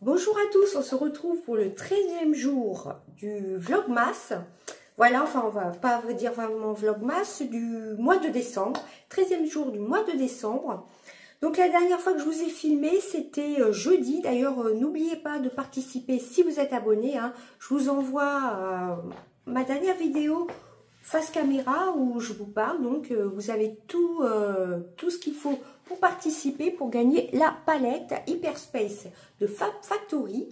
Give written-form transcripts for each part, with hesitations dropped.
Bonjour à tous, on se retrouve pour le 13e jour du Vlogmas. Voilà, enfin on va pas vous dire vraiment Vlogmas, du mois de décembre, 13e jour du mois de décembre. Donc la dernière fois que je vous ai filmé, c'était jeudi. D'ailleurs, n'oubliez pas de participer si vous êtes abonné. Je vous envoie ma dernière vidéo face caméra où je vous parle. Donc vous avez tout ce qu'il faut pour participer, pour gagner la palette Hyperspace de Fab Factory.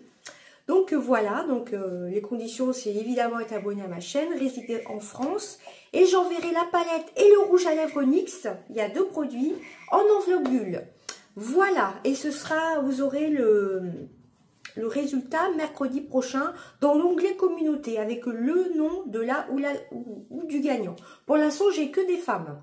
Donc voilà, donc les conditions, c'est évidemment être abonné à ma chaîne, résider en France, et j'enverrai la palette et le rouge à lèvres NYX, il y a deux produits, en enveloppe bulle. Voilà, et ce sera, vous aurez le résultat mercredi prochain dans l'onglet communauté, avec le nom de ou du gagnant. Pour l'instant, j'ai que des femmes.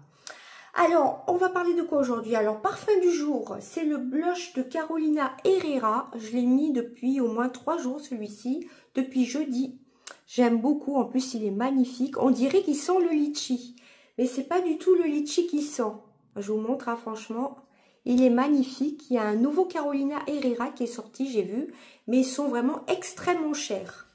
Alors, on va parler de quoi aujourd'hui? Alors, parfum du jour, c'est le blush de Carolina Herrera. Je l'ai mis depuis au moins 3 jours, celui-ci, depuis jeudi. J'aime beaucoup, en plus, il est magnifique. On dirait qu'il sent le litchi, mais c'est pas du tout le litchi qui sent. Je vous montre, franchement, il est magnifique. Il y a un nouveau Carolina Herrera qui est sorti, j'ai vu, mais ils sont vraiment extrêmement chers.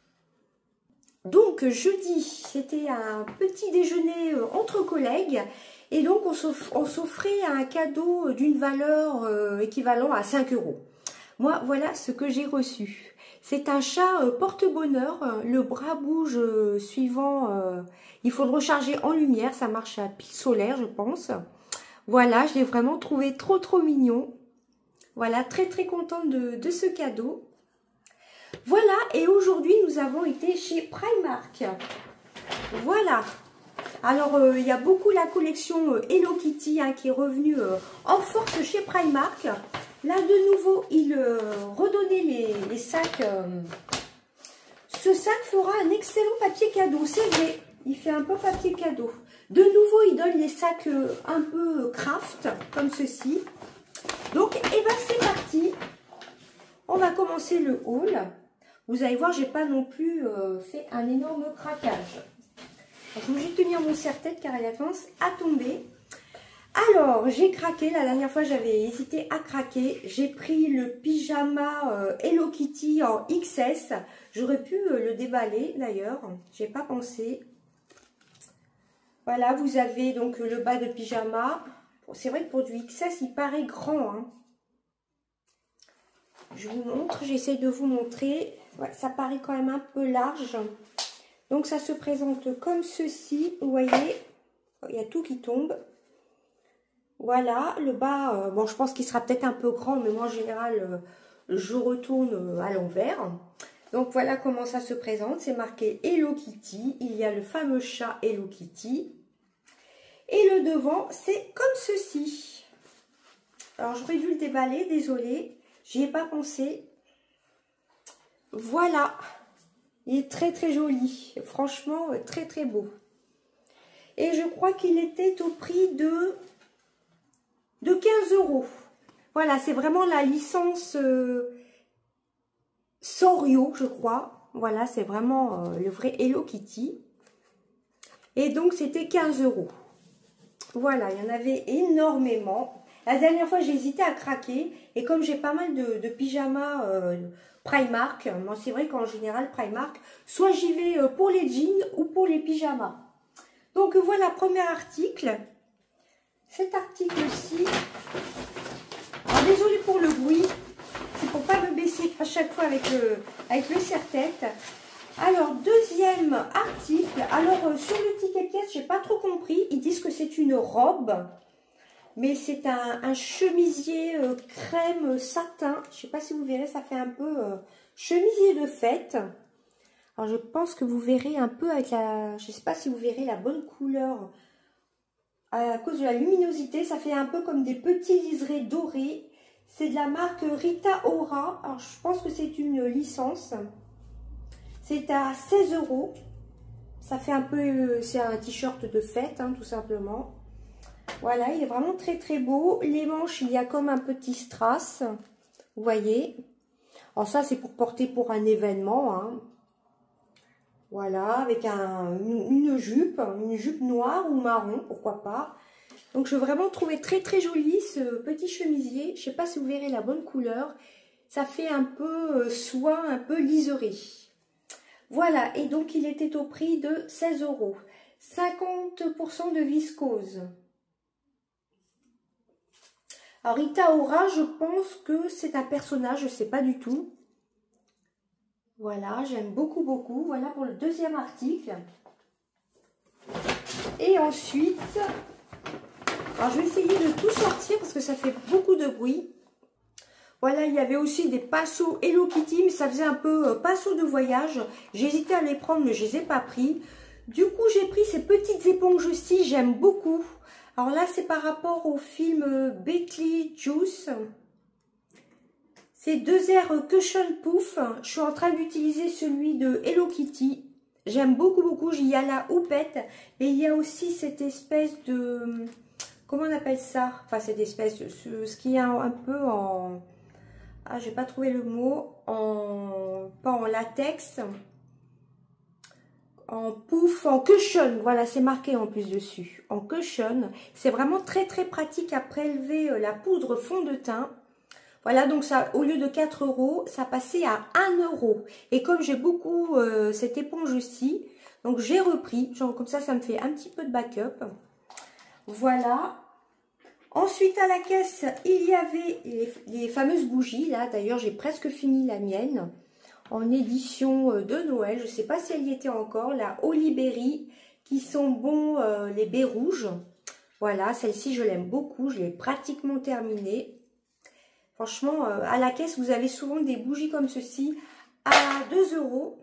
Donc, jeudi, c'était un petit déjeuner entre collègues. Et donc, on s'offrait un cadeau d'une valeur équivalent à 5 €. Moi, voilà ce que j'ai reçu. C'est un chat porte-bonheur. Le bras bouge suivant. Il faut le recharger en lumière. Ça marche à pile solaire, je pense. Voilà, je l'ai vraiment trouvé trop mignon. Voilà, très contente de ce cadeau. Voilà, et aujourd'hui, nous avons été chez Primark. Voilà. Alors, il y a beaucoup la collection Hello Kitty qui est revenue en force chez Primark. Là, de nouveau, il redonnait les sacs. Ce sac fera un excellent papier cadeau, c'est vrai. Il fait un peu papier cadeau. De nouveau, il donne les sacs un peu craft, comme ceci. Donc, eh ben, c'est parti. On va commencer le haul. Vous allez voir, j'ai pas non plus fait un énorme craquage. Je suis obligée de tenir mon serre-tête car il a tendance à tomber. Alors, j'ai craqué. La dernière fois, j'avais hésité à craquer. J'ai pris le pyjama Hello Kitty en XS. J'aurais pu le déballer d'ailleurs. J'ai pas pensé. Voilà, vous avez donc le bas de pyjama. C'est vrai que pour du XS, il paraît grand. Je vous montre. J'essaie de vous montrer. Ouais, ça paraît quand même un peu large. Donc, ça se présente comme ceci. Vous voyez, il y a tout qui tombe. Voilà, le bas, bon, je pense qu'il sera peut-être un peu grand, mais moi, en général, je retourne à l'envers. Donc, voilà comment ça se présente. C'est marqué Hello Kitty. Il y a le fameux chat Hello Kitty. Et le devant, c'est comme ceci. Alors, j'aurais dû le déballer, désolée. J'y ai pas pensé. Voilà. Il est très joli. Franchement, très beau. Et je crois qu'il était au prix de 15 €. Voilà, c'est vraiment la licence Sanrio, je crois. Voilà, c'est vraiment le vrai Hello Kitty. Et donc, c'était 15 €. Voilà, il y en avait énormément. La dernière fois, j'ai hésité à craquer. Et comme j'ai pas mal de pyjamas Primark, moi, c'est vrai qu'en général, Primark, soit j'y vais pour les jeans ou pour les pyjamas. Donc, voilà, premier article. Cet article-ci. Alors, désolé pour le bruit. C'est pour pas me baisser à chaque fois avec le serre-tête. Alors, deuxième article. Alors, sur le ticket caisse, j'ai pas trop compris. Ils disent que c'est une robe. Mais c'est un chemisier crème satin. Je sais pas si vous verrez, ça fait un peu chemisier de fête. Alors, je pense que vous verrez un peu avec la... Je sais pas si vous verrez la bonne couleur. À cause de la luminosité, ça fait un peu comme des petits liserés dorés. C'est de la marque Rita Ora. Alors, je pense que c'est une licence. C'est à 16 €. Ça fait un peu... c'est un t-shirt de fête, tout simplement. Voilà, il est vraiment très beau. Les manches, il y a comme un petit strass. Vous voyez. Alors ça, c'est pour porter pour un événement. Voilà, avec une jupe noire ou marron, pourquoi pas. Donc, je vais vraiment trouver très joli ce petit chemisier. Je ne sais pas si vous verrez la bonne couleur. Ça fait un peu soie, un peu liserie. Voilà, et donc il était au prix de 16 €. 50% de viscose. Alors Rita Ora, je pense que c'est un personnage, je ne sais pas du tout. Voilà, j'aime beaucoup, beaucoup. Voilà pour le deuxième article. Et ensuite, alors je vais essayer de tout sortir parce que ça fait beaucoup de bruit. Voilà, il y avait aussi des pinceaux Hello Kitty, mais ça faisait un peu pinceau de voyage. J'hésitais à les prendre, mais je ne les ai pas pris. Du coup, j'ai pris ces petites éponges-ci, j'aime beaucoup. Alors là, c'est par rapport au film Beetlejuice. C'est 2R Cushion Puff. Je suis en train d'utiliser celui de Hello Kitty. J'aime beaucoup, beaucoup. Il y a la houppette. Et il y a aussi cette espèce de... Comment on appelle ça? Enfin, cette espèce de... Ce qui est un peu en... Ah, j'ai pas trouvé le mot. Pas en latex. En pouf, en cushion. Voilà, c'est marqué en plus dessus. En cushion. C'est vraiment très, très pratique à prélever la poudre fond de teint. Voilà, donc ça, au lieu de 4 €, ça passait à 1 €. Et comme j'ai beaucoup cette éponge-ci, donc j'ai repris. Genre comme ça me fait un petit peu de backup. Voilà. Ensuite, à la caisse, il y avait les fameuses bougies. Là, d'ailleurs, j'ai presque fini la mienne. En édition de Noël. Je ne sais pas si elle y était encore. La Holly Berry, qui sont bons, les baies rouges. Voilà, celle-ci, je l'aime beaucoup. Je l'ai pratiquement terminée. Franchement, à la caisse, vous avez souvent des bougies comme ceci à 2 €.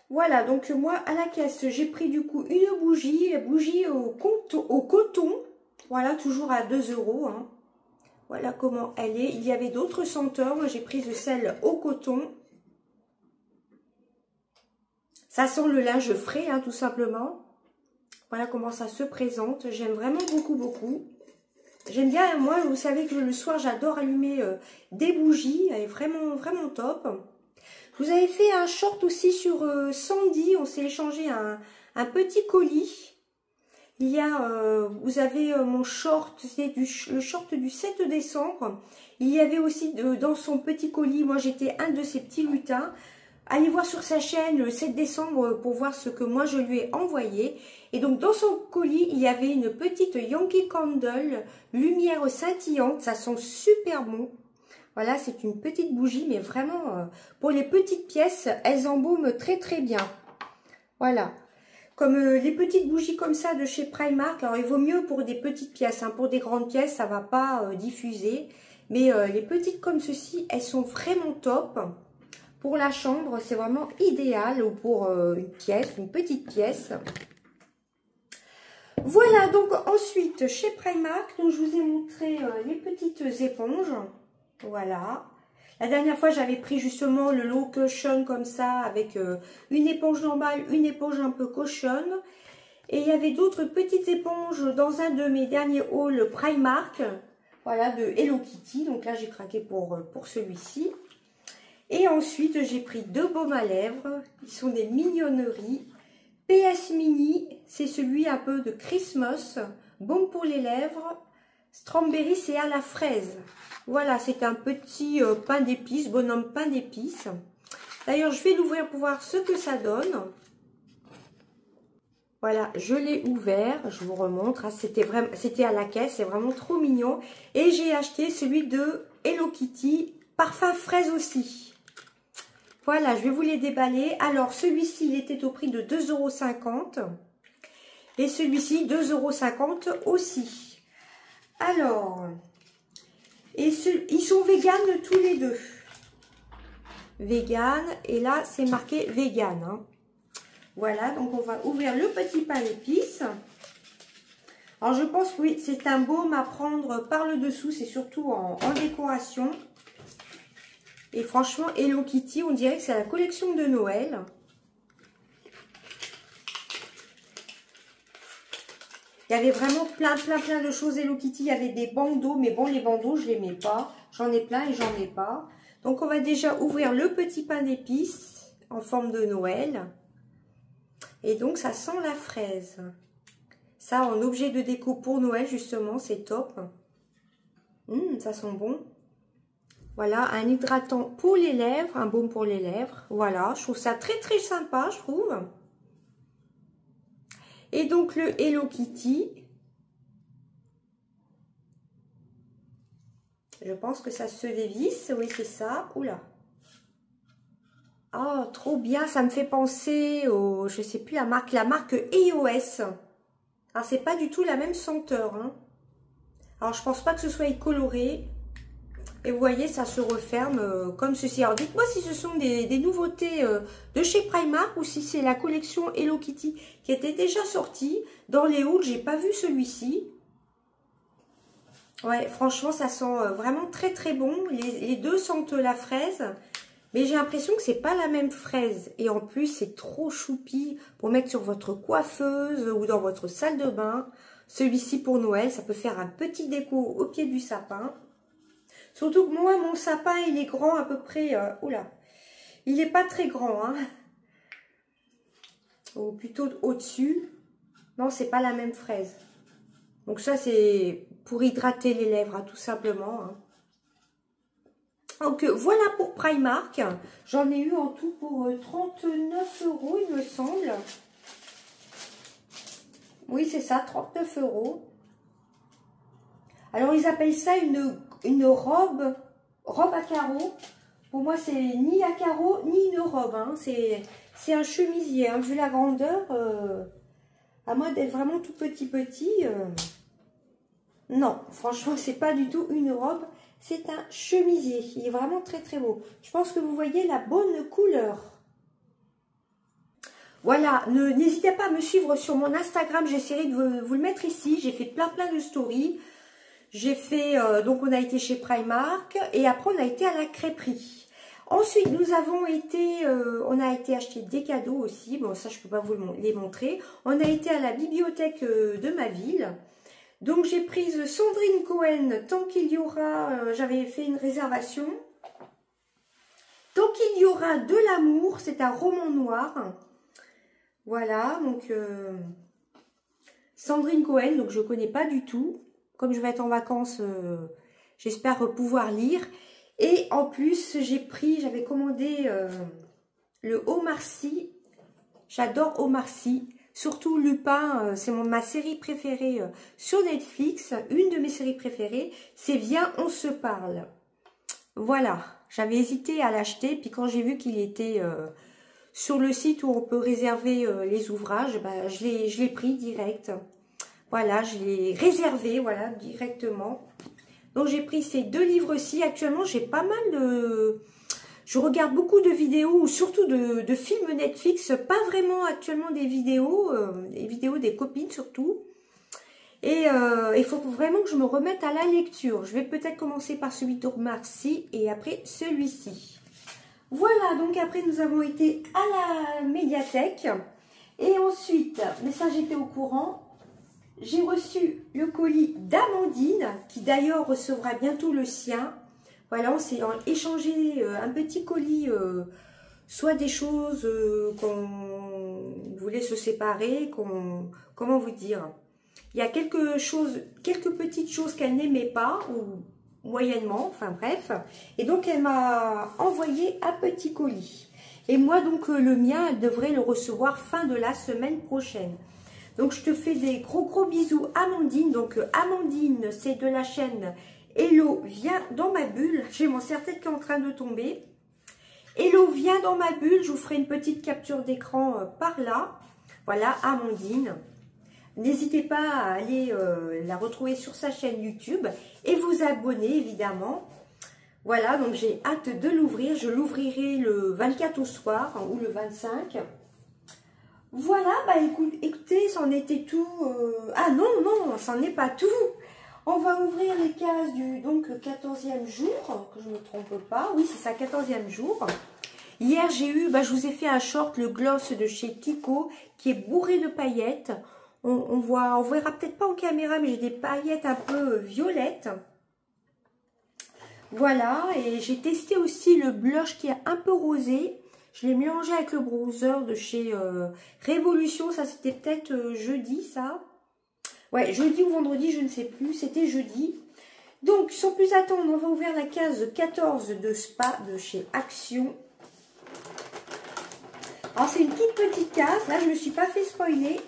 Voilà, donc moi, à la caisse, j'ai pris du coup une bougie, au coton. Voilà, toujours à 2 €. Hein. Voilà comment elle est. Il y avait d'autres senteurs. Moi, j'ai pris celle au coton. Ça sent le linge frais, hein, tout simplement. Voilà comment ça se présente. J'aime vraiment beaucoup, beaucoup. J'aime bien, moi, vous savez que le soir, j'adore allumer des bougies. Elle est vraiment, vraiment top. Je vous avais fait un short aussi sur Sandy. On s'est échangé un petit colis. Il y a, vous avez mon short, c'est le short du 7 décembre. Il y avait aussi dans son petit colis, moi j'étais un de ses petits lutins. Allez voir sur sa chaîne le 7 décembre pour voir ce que moi je lui ai envoyé. Et donc dans son colis, il y avait une petite Yankee Candle, lumière scintillante. Ça sent super bon. Voilà, c'est une petite bougie, mais vraiment, pour les petites pièces, elles embaument très très bien. Voilà. Comme les petites bougies comme ça de chez Primark, alors il vaut mieux pour des petites pièces. Hein. Pour des grandes pièces, ça ne va pas diffuser. Mais les petites comme ceci, elles sont vraiment top. Pour la chambre, c'est vraiment idéal. Ou pour une pièce, une petite pièce. Voilà, donc ensuite, chez Primark, donc, je vous ai montré les petites éponges. Voilà. La dernière fois, j'avais pris justement le lot cushion comme ça, avec une éponge normale, une éponge un peu cochonne. Et il y avait d'autres petites éponges dans un de mes derniers hauls Primark. Voilà, de Hello Kitty. Donc là, j'ai craqué pour celui-ci. Et ensuite, j'ai pris deux baumes à lèvres. Ils sont des mignonneries. PS Mini, c'est celui un peu de Christmas. Baume pour les lèvres. Strawberry, c'est à la fraise. Voilà, c'est un petit pain d'épices, bonhomme pain d'épices. D'ailleurs, je vais l'ouvrir pour voir ce que ça donne. Voilà, je l'ai ouvert, je vous remontre. C'était à la caisse, c'est vraiment trop mignon. Et j'ai acheté celui de Hello Kitty, parfum fraise aussi. Voilà, je vais vous les déballer. Alors, celui-ci, il était au prix de 2,50 €. Et celui-ci, 2,50 € aussi. Alors... Et ils sont véganes tous les deux. Vegan. Et là, c'est marqué vegan. Hein. Voilà, donc on va ouvrir le petit pain d'épices. Alors, je pense que oui, c'est un baume à prendre par le dessous. C'est surtout en décoration. Et franchement, Hello Kitty, on dirait que c'est la collection de Noël. Il y avait vraiment plein de choses Hello Kitty. Il y avait des bandeaux, mais bon, les bandeaux, je ne les mets pas. J'en ai plein et j'en ai pas. Donc, on va déjà ouvrir le petit pain d'épices en forme de Noël. Et donc, ça sent la fraise. Ça, en objet de déco pour Noël, justement, c'est top. Ça sent bon. Voilà, un hydratant pour les lèvres, un baume pour les lèvres. Voilà, je trouve ça très très sympa, je trouve. Et donc le Hello Kitty. Je pense que ça se dévisse, oui c'est ça. Oula. Oh, trop bien, ça me fait penser au, je sais plus la marque EOS. Alors c'est pas du tout la même senteur, hein. Alors je pense pas que ce soit coloré. Et vous voyez, ça se referme comme ceci. Alors dites-moi si ce sont des nouveautés de chez Primark ou si c'est la collection Hello Kitty qui était déjà sortie. Dans les hauts, j'ai pas vu celui-ci. Ouais, franchement, ça sent vraiment très très bon. Les deux sentent la fraise. Mais j'ai l'impression que c'est pas la même fraise. Et en plus, c'est trop choupi pour mettre sur votre coiffeuse ou dans votre salle de bain. Celui-ci pour Noël, ça peut faire un petit déco au pied du sapin. Surtout que moi, mon sapin, il est grand à peu près... oula, il n'est pas très grand, hein. Ou plutôt au-dessus. Non, c'est pas la même fraise. Donc ça, c'est pour hydrater les lèvres, hein, tout simplement. Hein. Donc voilà pour Primark. J'en ai eu en tout pour 39 €, il me semble. Oui, c'est ça, 39 €. Alors, ils appellent ça une robe à carreaux. Pour moi, c'est ni à carreaux, ni une robe. Hein. C'est un chemisier. Hein. Vu la grandeur, à moins d'être vraiment tout petit. Non, franchement, c'est pas du tout une robe. C'est un chemisier. Il est vraiment très, très beau. Je pense que vous voyez la bonne couleur. Voilà, n'hésitez pas à me suivre sur mon Instagram. J'essaierai de vous le mettre ici. J'ai fait plein de stories. J'ai fait, donc on a été chez Primark et après on a été à la crêperie. Ensuite nous avons été, on a été acheter des cadeaux aussi, bon ça je peux pas vous les montrer. On a été à la bibliothèque de ma ville. Donc j'ai prise Sandrine Cohen, Tant qu'il y aura, j'avais fait une réservation. Tant qu'il y aura de l'amour, c'est un roman noir. Voilà, donc Sandrine Cohen, donc je connais pas du tout. Comme je vais être en vacances, j'espère pouvoir lire. Et en plus, j'avais commandé le Omar Sy. J'adore Omar Sy. Surtout Lupin, c'est ma série préférée sur Netflix. Une de mes séries préférées, c'est Viens, on se parle. Voilà, j'avais hésité à l'acheter. Puis quand j'ai vu qu'il était sur le site où on peut réserver les ouvrages, bah, je l'ai pris direct. Voilà, je l'ai réservé, voilà, directement. Donc, j'ai pris ces deux livres-ci. Actuellement, j'ai pas mal de... Je regarde beaucoup de vidéos, ou surtout de films Netflix. Pas vraiment actuellement des vidéos des copines surtout. Et il faut vraiment que je me remette à la lecture. Je vais peut-être commencer par celui d'Omar Sy et après celui-ci. Voilà, donc après, nous avons été à la médiathèque. Et ensuite, mais ça, j'étais au courant... J'ai reçu le colis d'Amandine, qui d'ailleurs recevra bientôt le sien. Voilà, on s'est échangé un petit colis, soit des choses qu'on voulait se séparer, comment vous dire. Il y a quelques petites choses qu'elle n'aimait pas, ou moyennement, enfin bref. Et donc, elle m'a envoyé un petit colis. Et moi, donc, le mien, elle devrait le recevoir fin de la semaine prochaine. Donc, je te fais des gros bisous, Amandine. Donc, Amandine, c'est de la chaîne Hello, viens dans ma bulle. J'ai mon serre-tête qui est en train de tomber. Hello, viens dans ma bulle. Je vous ferai une petite capture d'écran par là. Voilà, Amandine. N'hésitez pas à aller la retrouver sur sa chaîne YouTube et vous abonner, évidemment. Voilà, donc j'ai hâte de l'ouvrir. Je l'ouvrirai le 24 au soir ou le 25. Voilà, bah écoutez, c'en était tout. Ah non, c'en est pas tout. On va ouvrir les cases du donc 14e jour, que je ne me trompe pas. Oui, c'est ça, 14e jour. Hier, j'ai eu, je vous ai fait un short, le gloss de chez Kiko, qui est bourré de paillettes. On verra peut-être pas en caméra, mais j'ai des paillettes un peu violettes. Voilà, et j'ai testé aussi le blush qui est un peu rosé. Je l'ai mélangé avec le bronzer de chez Révolution. Ça, c'était peut-être jeudi, ça. Ouais, jeudi ou vendredi, je ne sais plus. C'était jeudi. Donc, sans plus attendre, on va ouvrir la case 14 de Spa de chez Action. Alors, c'est une toute petite case. Là, je ne me suis pas fait spoiler.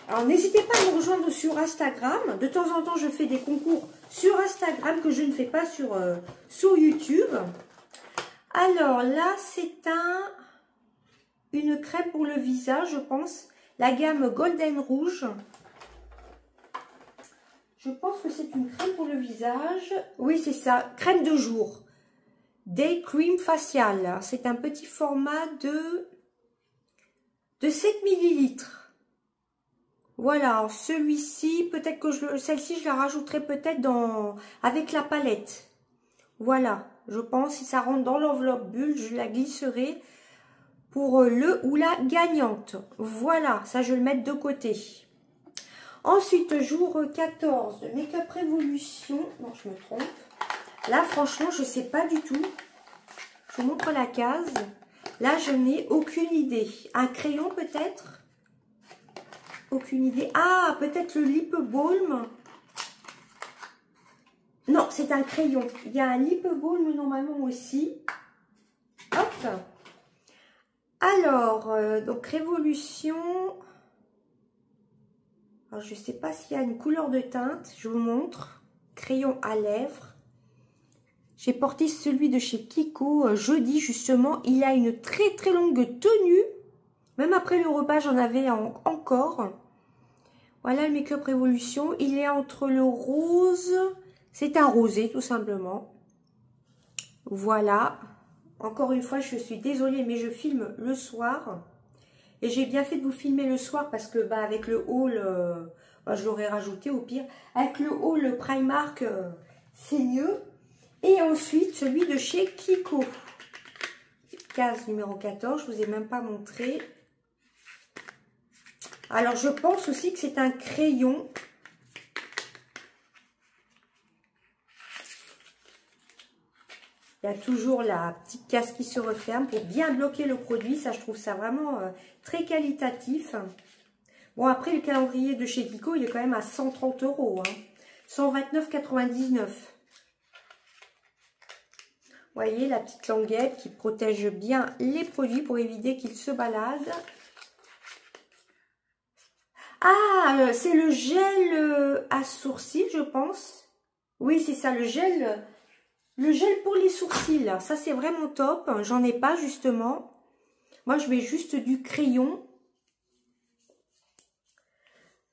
Alors, n'hésitez pas à me rejoindre sur Instagram. De temps en temps, je fais des concours sur Instagram que je ne fais pas sur YouTube. Alors, là, c'est une crème pour le visage, je pense. La gamme Golden Rouge. Je pense que c'est une crème pour le visage. Oui, c'est ça. Crème de jour. Day Cream Facial. C'est un petit format de 7 ml. Voilà. Celui-ci, peut-être que celle-ci, je la rajouterai peut-être avec la palette. Voilà. Je pense, si ça rentre dans l'enveloppe bulle, je la glisserai pour le ou la gagnante. Voilà. Ça, je vais le mettre de côté. Ensuite, jour 14 de Make Up Révolution. Non, je me trompe. Là, franchement, je ne sais pas du tout. Je vous montre la case. Là, je n'ai aucune idée. Un crayon, peut-être? Aucune idée. Ah, peut-être le lip balm. Non, c'est un crayon. Il y a un lip balm normalement aussi. Hop. Alors, donc, Révolution... Alors, je ne sais pas s'il y a une couleur de teinte. Je vous montre. Crayon à lèvres. J'ai porté celui de chez Kiko jeudi, justement. Il a une très très longue tenue. Même après le repas, j'en avais encore. Voilà le Make Up Révolution. Il est entre le rose. C'est un rosé, tout simplement. Voilà. Encore une fois, je suis désolée, mais je filme le soir. Et j'ai bien fait de vous filmer le soir parce que avec le haul, je l'aurais rajouté au pire. Avec le haul Primark, c'est mieux. Et ensuite, celui de chez Kiko. Case numéro 14, je ne vous ai même pas montré. Alors, je pense aussi que c'est un crayon. Il y a toujours la petite case qui se referme pour bien bloquer le produit. Ça, je trouve ça vraiment très qualitatif. Bon, après, le calendrier de chez Kiko, il est quand même à 130 €. Hein. 129,99 €. Vous voyez, la petite languette qui protège bien les produits pour éviter qu'ils se baladent. Ah, c'est le gel à sourcils, je pense. Oui, c'est ça, le gel pour les sourcils. Ça, c'est vraiment top. J'en ai pas, justement. Moi, je mets juste du crayon.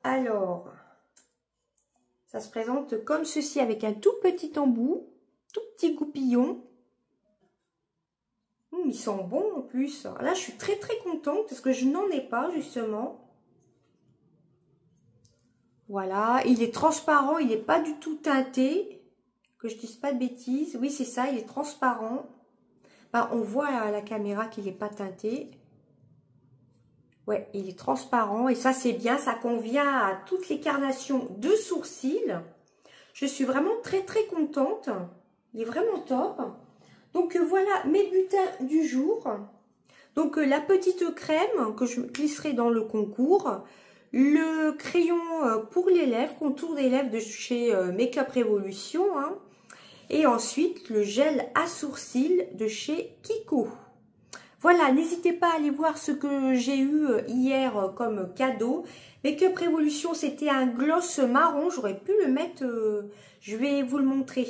Alors, ça se présente comme ceci avec un tout petit embout, tout petit goupillon. Ils sont bons en plus. Là, je suis très très contente parce que je n'en ai pas, justement. Voilà, il est transparent, il n'est pas du tout teinté. Que je dise pas de bêtises. Oui, c'est ça, il est transparent. On voit à la caméra qu'il n'est pas teinté. Ouais, il est transparent et ça, c'est bien. Ça convient à toutes les carnations de sourcils. Je suis vraiment très très contente. Il est vraiment top. Donc, voilà mes butins du jour. Donc, la petite crème que je glisserai dans le concours. Le crayon pour les lèvres, contour des lèvres de chez Make Up Révolution. Hein. Et ensuite, le gel à sourcils de chez Kiko. Voilà, n'hésitez pas à aller voir ce que j'ai eu hier comme cadeau. Make Up Révolution, c'était un gloss marron. J'aurais pu le mettre, je vais vous le montrer.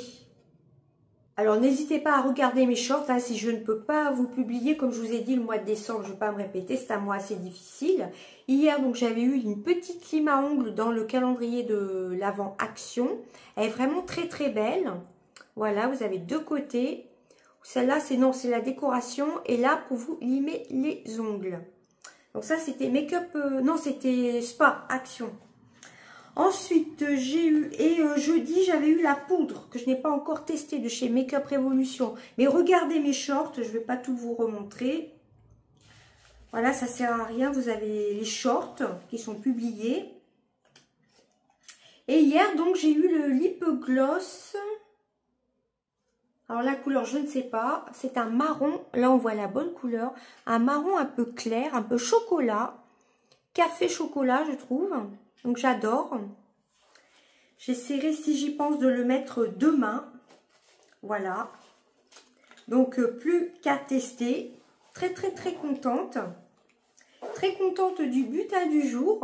Alors, n'hésitez pas à regarder mes shorts, hein, si je ne peux pas vous publier, comme je vous ai dit, le mois de décembre, je ne vais pas me répéter, c'est un mois assez difficile. Hier, donc, j'avais eu une petite lime à ongles dans le calendrier de l'Avent Action. Elle est vraiment très, très belle. Voilà, vous avez deux côtés. Celle-là, c'est la décoration. Et là, pour vous limer les ongles. Donc, ça, c'était Make-up, non, c'était Spa Action. Ensuite, j'ai eu, jeudi, j'avais eu la poudre que je n'ai pas encore testée de chez Make Up Révolution. Mais regardez mes shorts, je ne vais pas tout vous remontrer. Voilà, ça ne sert à rien. Vous avez les shorts qui sont publiés. Et hier, donc, j'ai eu le lip gloss. Alors, la couleur, je ne sais pas. C'est un marron. Là, on voit la bonne couleur. Un marron un peu clair, un peu chocolat. Café chocolat, je trouve. Donc, j'adore. J'essaierai, si j'y pense, de le mettre demain. Voilà. Donc, plus qu'à tester. Très, très, très contente. Très contente du butin du jour.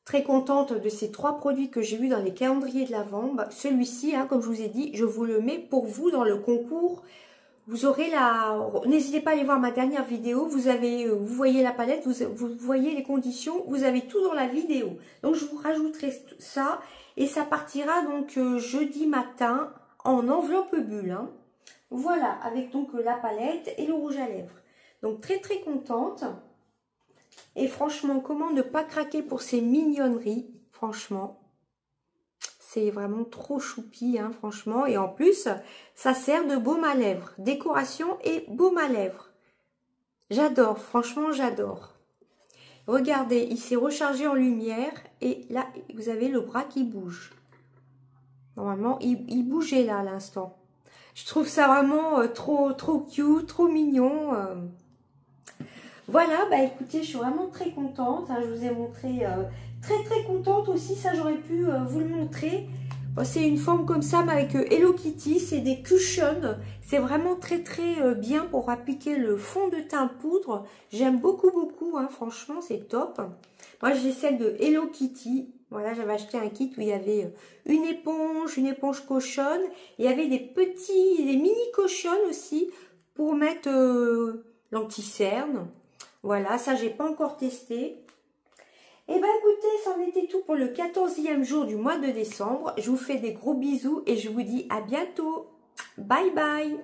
Très contente de ces 3 produits que j'ai vus dans les calendriers de l'Avent. Celui-ci, hein, comme je vous ai dit, je vous le mets pour vous dans le concours. Vous aurez n'hésitez pas à aller voir ma dernière vidéo. Vous voyez la palette, vous voyez les conditions. Vous avez tout dans la vidéo. Donc, je vous rajouterai ça. Et ça partira donc jeudi matin en enveloppe bulle. Hein. Voilà, avec donc la palette et le rouge à lèvres. Donc, très, très contente. Et franchement, comment ne pas craquer pour ces mignonneries, franchement. C'est vraiment trop choupi, hein, franchement. Et en plus, ça sert de baume à lèvres. Décoration et baume à lèvres. J'adore, franchement, j'adore. Regardez, il s'est rechargé en lumière. Et là, vous avez le bras qui bouge. Normalement, il bougeait là à l'instant. Je trouve ça vraiment trop cute, trop mignon. Voilà, bah écoutez, je suis vraiment très contente. Hein, je vous ai montré très contente aussi. Ça, j'aurais pu vous le montrer. Bon, c'est une forme comme ça, mais avec Hello Kitty. C'est des cushions. C'est vraiment très bien pour appliquer le fond de teint poudre. J'aime beaucoup. Hein, franchement, c'est top. Moi, j'ai celle de Hello Kitty. Voilà, j'avais acheté un kit où il y avait une éponge cochonne. Il y avait des mini cochonnes aussi pour mettre l'anti-cerne. Voilà, ça, j'ai pas encore testé. Et ben écoutez, ça en était tout pour le 14e jour du mois de décembre. Je vous fais des gros bisous et je vous dis à bientôt. Bye bye.